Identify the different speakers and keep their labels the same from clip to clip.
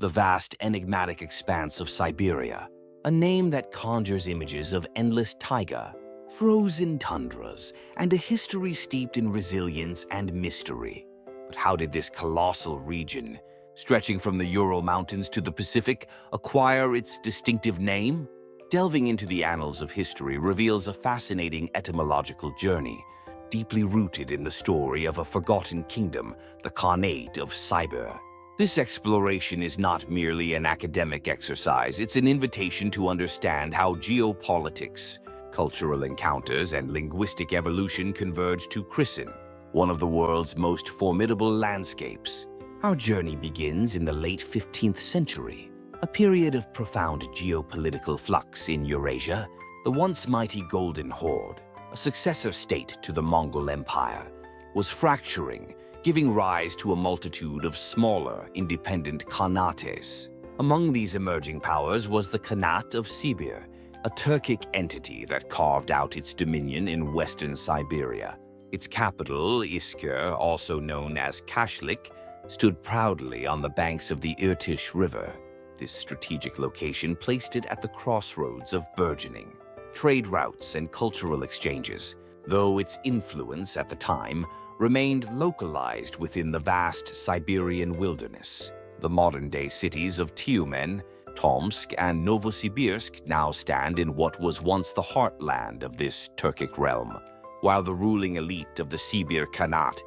Speaker 1: the vast enigmatic expanse of Siberia, a name that conjures images of endless taiga, frozen tundras, and a history steeped in resilience and mystery. But how did this colossal region, stretching from the Ural Mountains to the Pacific, acquire its distinctive name? Delving into the annals of history reveals a fascinating etymological journey, deeply rooted in the story of a forgotten kingdom, the Khanate of Sibir. This exploration is not merely an academic exercise, it's an invitation to understand how geopolitics, cultural encounters, and linguistic evolution converge to christen one of the world's most formidable landscapes. Our journey begins in the late 15th century, a period of profound geopolitical flux in Eurasia. The once mighty Golden Horde, a successor state to the Mongol Empire, was fracturing, giving rise to a multitude of smaller, independent Khanates. Among these emerging powers was the Khanate of Sibir, a Turkic entity that carved out its dominion in western Siberia. Its capital, Iskir, also known as Kashlik, stood proudly on the banks of the Irtysh River. This strategic location placed it at the crossroads of burgeoning trade routes and cultural exchanges, though its influence at the time remained localized within the vast Siberian wilderness. The modern-day cities of Tyumen, Tomsk, and Novosibirsk now stand in what was once the heartland of this Turkic realm, while the ruling elite of the Sibir Khanate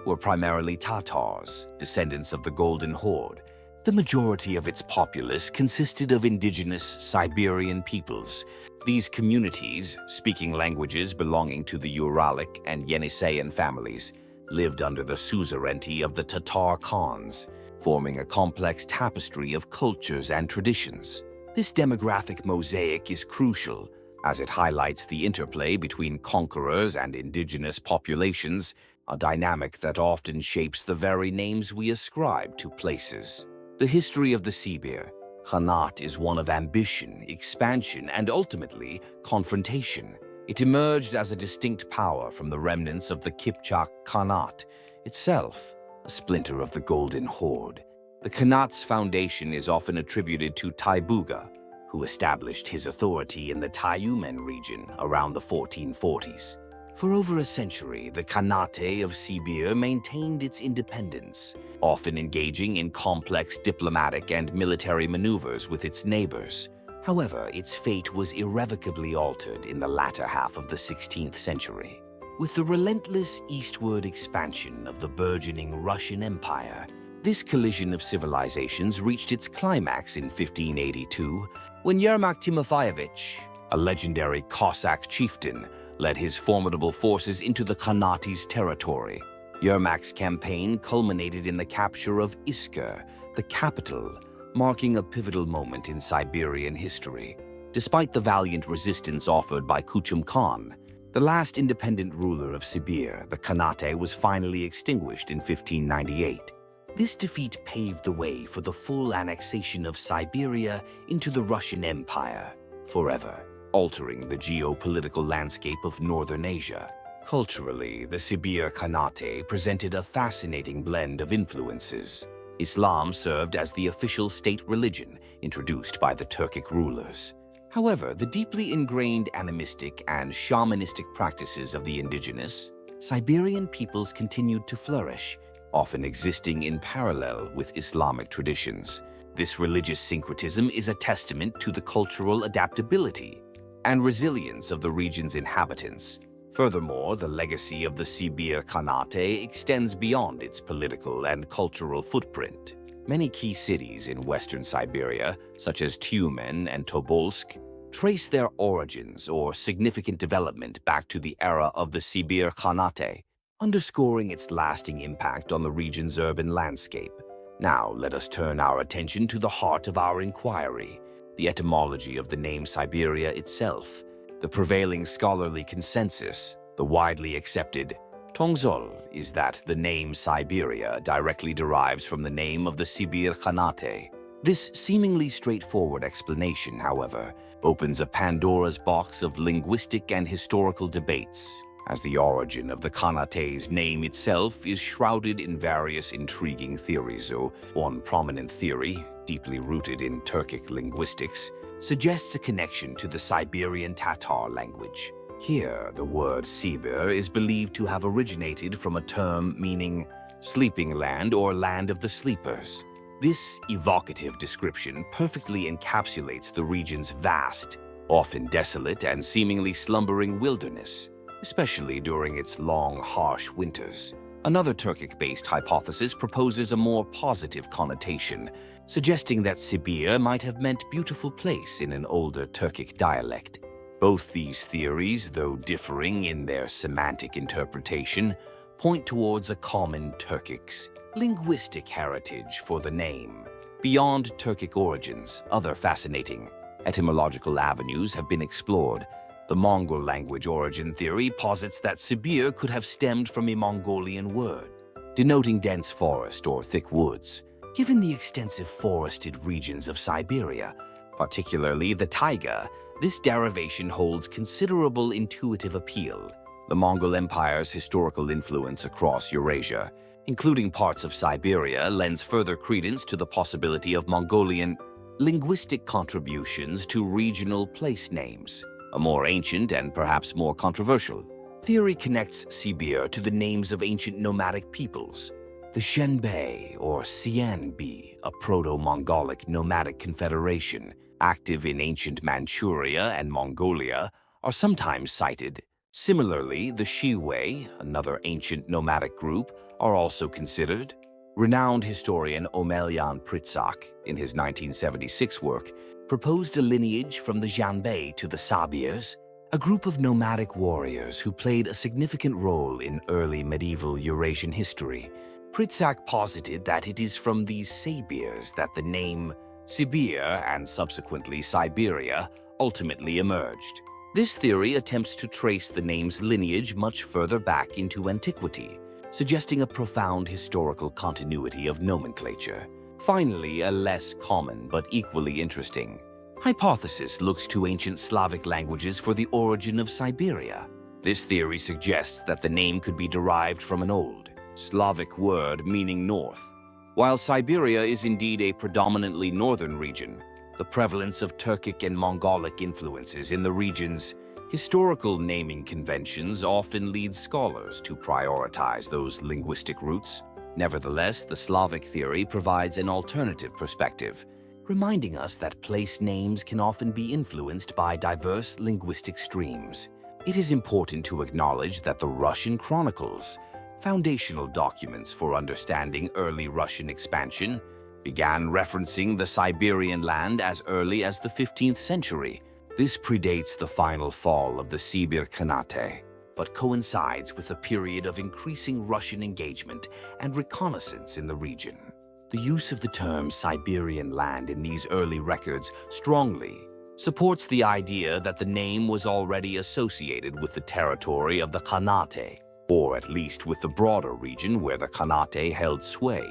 Speaker 1: were primarily Tatars, descendants of the Golden Horde. The majority of its populace consisted of indigenous Siberian peoples. These communities, speaking languages belonging to the Uralic and Yeniseian families, lived under the suzerainty of the Tatar Khans, forming a complex tapestry of cultures and traditions. This demographic mosaic is crucial, as it highlights the interplay between conquerors and indigenous populations, a dynamic that often shapes the very names we ascribe to places. The history of the Sibir Khanate is one of ambition, expansion, and ultimately confrontation. It emerged as a distinct power from the remnants of the Kipchak Khanate, itself a splinter of the Golden Horde. The Khanate's foundation is often attributed to Taibuga, who established his authority in the Tyumen region around the 1440s. For over a century, the Khanate of Sibir maintained its independence, often engaging in complex diplomatic and military maneuvers with its neighbors. However, its fate was irrevocably altered in the latter half of the 16th century. With the relentless eastward expansion of the burgeoning Russian Empire, this collision of civilizations reached its climax in 1582, when Yermak Timofeyevich, a legendary Cossack chieftain, led his formidable forces into the Khanate's territory. Yermak's campaign culminated in the capture of Iskir, the capital, marking a pivotal moment in Siberian history. Despite the valiant resistance offered by Kuchum Khan, the last independent ruler of Sibir, the Khanate was finally extinguished in 1598. This defeat paved the way for the full annexation of Siberia into the Russian Empire, forever altering the geopolitical landscape of Northern Asia. Culturally, the Sibir Khanate presented a fascinating blend of influences. Islam served as the official state religion introduced by the Turkic rulers. However, the deeply ingrained animistic and shamanistic practices of the indigenous Siberian peoples continued to flourish, often existing in parallel with Islamic traditions. This religious syncretism is a testament to the cultural adaptability and resilience of the region's inhabitants. Furthermore, the legacy of the Sibir Khanate extends beyond its political and cultural footprint. Many key cities in western Siberia, such as Tyumen and Tobolsk, trace their origins or significant development back to the era of the Sibir Khanate, underscoring its lasting impact on the region's urban landscape. Now, let us turn our attention to the heart of our inquiry, the etymology of the name Siberia itself. The prevailing scholarly consensus, the widely accepted Tongzol, is that the name Siberia directly derives from the name of the Sibir Khanate. This seemingly straightforward explanation, however, opens a Pandora's box of linguistic and historical debates. as the origin of the Khanate's name itself is shrouded in various intriguing theories. One prominent theory, deeply rooted in Turkic linguistics, suggests a connection to the Siberian Tatar language. Here, the word Sibir is believed to have originated from a term meaning sleeping land or land of the sleepers. This evocative description perfectly encapsulates the region's vast, often desolate and seemingly slumbering wilderness, especially during its long, harsh winters. Another Turkic-based hypothesis proposes a more positive connotation, suggesting that Sibir might have meant beautiful place in an older Turkic dialect. Both these theories, though differing in their semantic interpretation, point towards a common Turkic linguistic heritage for the name. Beyond Turkic origins, other fascinating etymological avenues have been explored. The Mongol language origin theory posits that Sibir could have stemmed from a Mongolian word, denoting dense forest or thick woods. Given the extensive forested regions of Siberia, particularly the taiga, this derivation holds considerable intuitive appeal. The Mongol Empire's historical influence across Eurasia, including parts of Siberia, lends further credence to the possibility of Mongolian linguistic contributions to regional place names. A more ancient and perhaps more controversial theory connects Sibir to the names of ancient nomadic peoples. The Shenbei or Xianbi, a proto-Mongolic nomadic confederation active in ancient Manchuria and Mongolia, are sometimes cited. Similarly, the Shiwei, another ancient nomadic group, are also considered. Renowned historian Omelyan Pritsak, in his 1976 work, proposed a lineage from the Xianbei to the Sabirs, a group of nomadic warriors who played a significant role in early medieval Eurasian history. Pritsak posited that it is from these Sabirs that the name Sibir and subsequently Siberia ultimately emerged. This theory attempts to trace the name's lineage much further back into antiquity, suggesting a profound historical continuity of nomenclature. Finally, a less common but equally interesting hypothesis looks to ancient Slavic languages for the origin of Siberia. This theory suggests that the name could be derived from an old Slavic word meaning north. While Siberia is indeed a predominantly northern region, the prevalence of Turkic and Mongolic influences in the region's historical naming conventions often leads scholars to prioritize those linguistic roots. Nevertheless, the Slavic theory provides an alternative perspective, reminding us that place names can often be influenced by diverse linguistic streams. It is important to acknowledge that the Russian chronicles, foundational documents for understanding early Russian expansion, began referencing the Siberian land as early as the 15th century. This predates the final fall of the Sibir Khanate, but coincides with a period of increasing Russian engagement and reconnaissance in the region. The use of the term Siberian land in these early records strongly supports the idea that the name was already associated with the territory of the Khanate, or at least with the broader region where the Khanate held sway.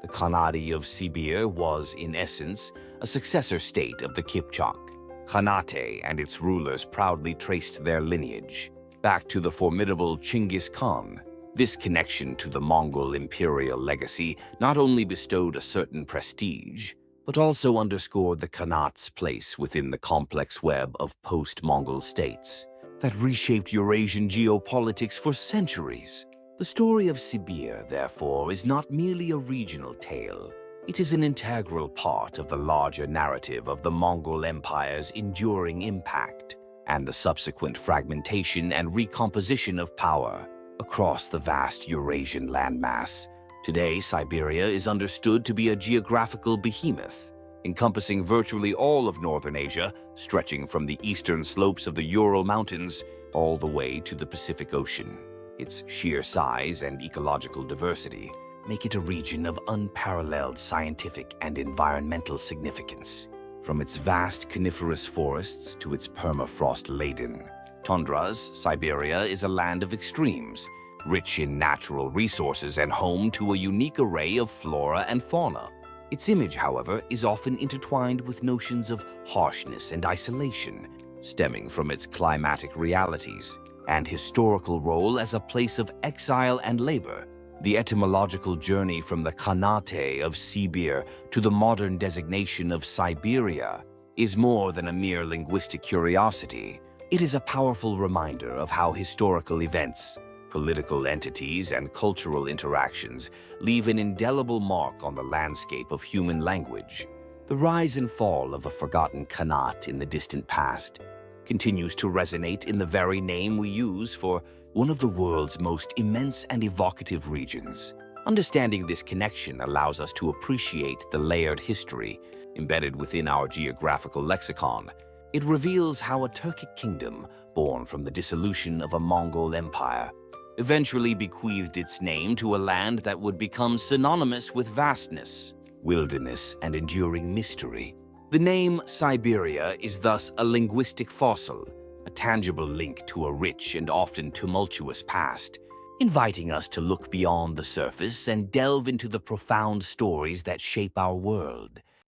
Speaker 1: The Khanate of Sibir was, in essence, a successor state of the Kipchak. Khanate and its rulers proudly traced their lineage back to the formidable Chinggis Khan. This connection to the Mongol imperial legacy not only bestowed a certain prestige, but also underscored the Khanate's place within the complex web of post-Mongol states that reshaped Eurasian geopolitics for centuries. The story of Sibir, therefore, is not merely a regional tale. It is an integral part of the larger narrative of the Mongol Empire's enduring impact and the subsequent fragmentation and recomposition of power across the vast Eurasian landmass. Today, Siberia is understood to be a geographical behemoth, encompassing virtually all of northern Asia, stretching from the eastern slopes of the Ural Mountains all the way to the Pacific Ocean. Its sheer size and ecological diversity make it a region of unparalleled scientific and environmental significance. From its vast coniferous forests to its permafrost-laden tundras, Siberia is a land of extremes, rich in natural resources and home to a unique array of flora and fauna. Its image, however, is often intertwined with notions of harshness and isolation, stemming from its climatic realities. and historical role as a place of exile and labor. The etymological journey from the Khanate of Sibir to the modern designation of Siberia is more than a mere linguistic curiosity. It is a powerful reminder of how historical events, political entities, and cultural interactions leave an indelible mark on the landscape of human language. The rise and fall of a forgotten Khanate in the distant past continues to resonate in the very name we use for one of the world's most immense and evocative regions. Understanding this connection allows us to appreciate the layered history embedded within our geographical lexicon. It reveals how a Turkic kingdom, born from the dissolution of a Mongol empire, eventually bequeathed its name to a land that would become synonymous with vastness, wilderness, and enduring mystery. The name Siberia is thus a linguistic fossil, a tangible link to a rich and often tumultuous past, inviting us to look beyond the surface and delve into the profound stories that shape our world.